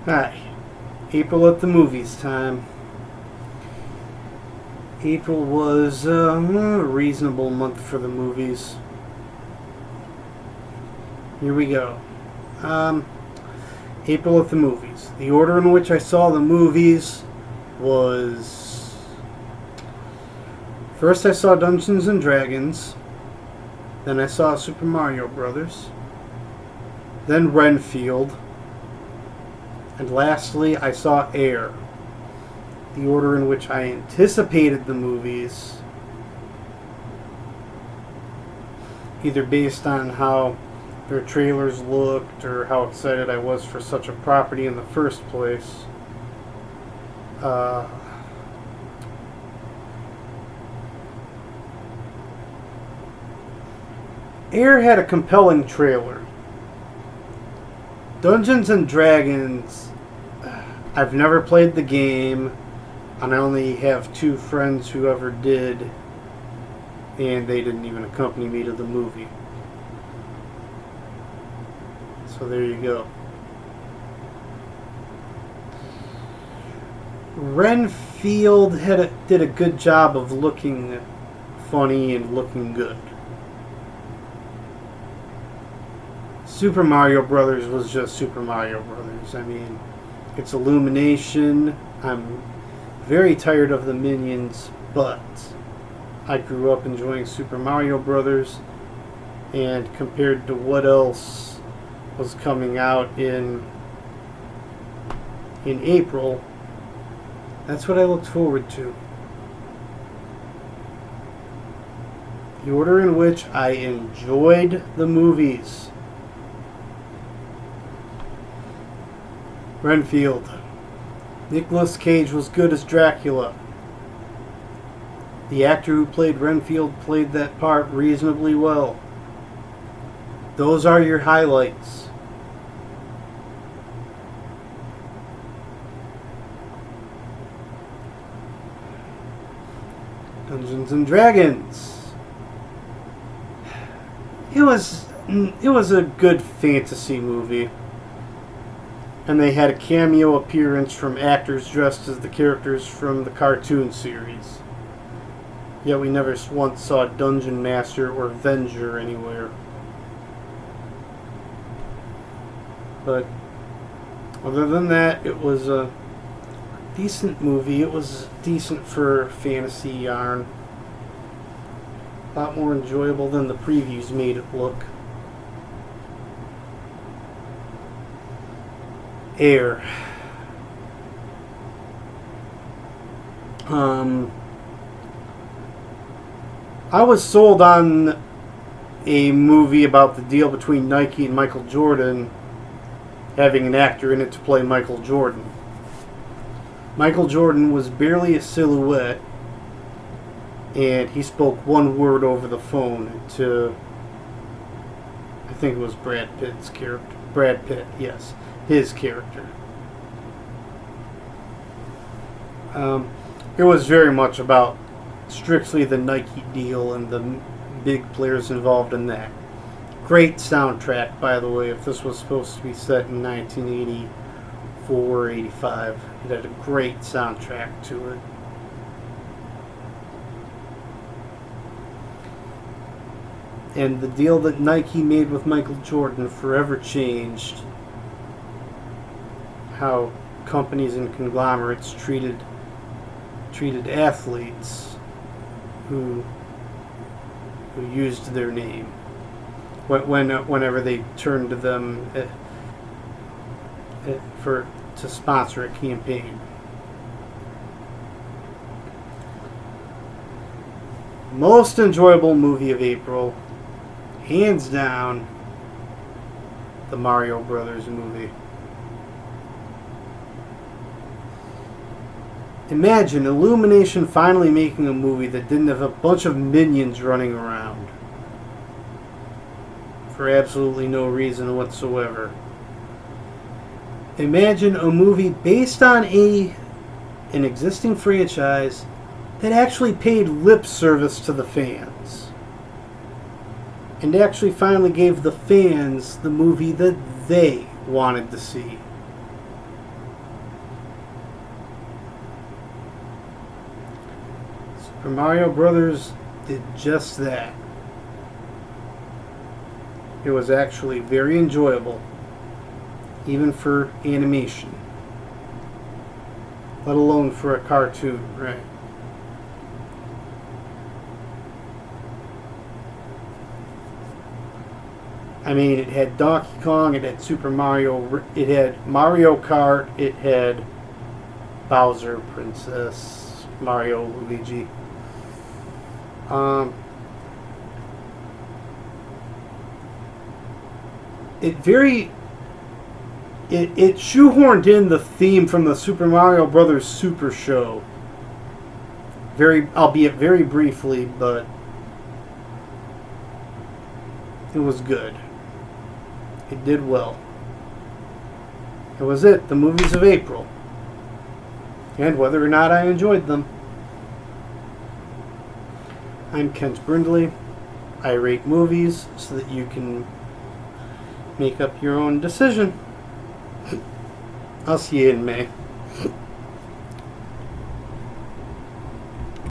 Hi. April at the movies time. April was a reasonable month for the movies. Here we go. April at the movies. The order in which I saw the movies was... First I saw Dungeons and Dragons. Then I saw Super Mario Brothers. Then Renfield. And lastly, I saw Air. The order in which I anticipated the movies, either based on how their trailers looked or how excited I was for such a property in the first place. Air had a compelling trailer. Dungeons and Dragons, I've never played the game, and I only have two friends who ever did, and they didn't even accompany me to the movie. So there you go. Renfield did a good job of looking funny and looking good. Super Mario Brothers was just Super Mario Brothers. I mean, it's Illumination. I'm very tired of the Minions, but I grew up enjoying Super Mario Brothers, and compared to what else was coming out in April, that's what I looked forward to. The order in which I enjoyed the movies. Renfield. Nicolas Cage was good as Dracula. The actor who played Renfield played that part reasonably well. Those are your highlights. Dungeons and Dragons. It was a good fantasy movie. And they had a cameo appearance from actors dressed as the characters from the cartoon series. Yet we never once saw Dungeon Master or Venger anywhere. But other than that, it was a decent movie. It was decent for fantasy yarn. A lot more enjoyable than the previews made it look. Air. I was sold on a movie about the deal between Nike and Michael Jordan having an actor in it to play Michael Jordan. Michael Jordan was barely a silhouette, and he spoke one word over the phone to, I think it was Brad Pitt's character. Brad Pitt, yes. His character. It was very much about strictly the Nike deal and the big players involved in that. Great soundtrack, by the way, if this was supposed to be set in 1984 or 85. It had a great soundtrack to it. And the deal that Nike made with Michael Jordan forever changed how companies and conglomerates treated athletes who used their name whenever they turned to them to sponsor a campaign. Most enjoyable movie of April, hands down, the Mario Brothers movie. Imagine Illumination finally making a movie that didn't have a bunch of minions running around for absolutely no reason whatsoever. Imagine a movie based on an existing franchise that actually paid lip service to the fans and actually finally gave the fans the movie that they wanted to see. Super Mario Brothers did just that. It was actually very enjoyable, even for animation, let alone for a cartoon, right? I mean, it had Donkey Kong, it had Super Mario, it had Mario Kart, it had Bowser, Princess, Mario, Luigi. It shoehorned in the theme from the Super Mario Brothers Super Show. Albeit very briefly, but it was good. It did well. It was it, the movies of April. And whether or not I enjoyed them. I'm Kent Brindley. I rate movies so that you can make up your own decision. I'll see you in May.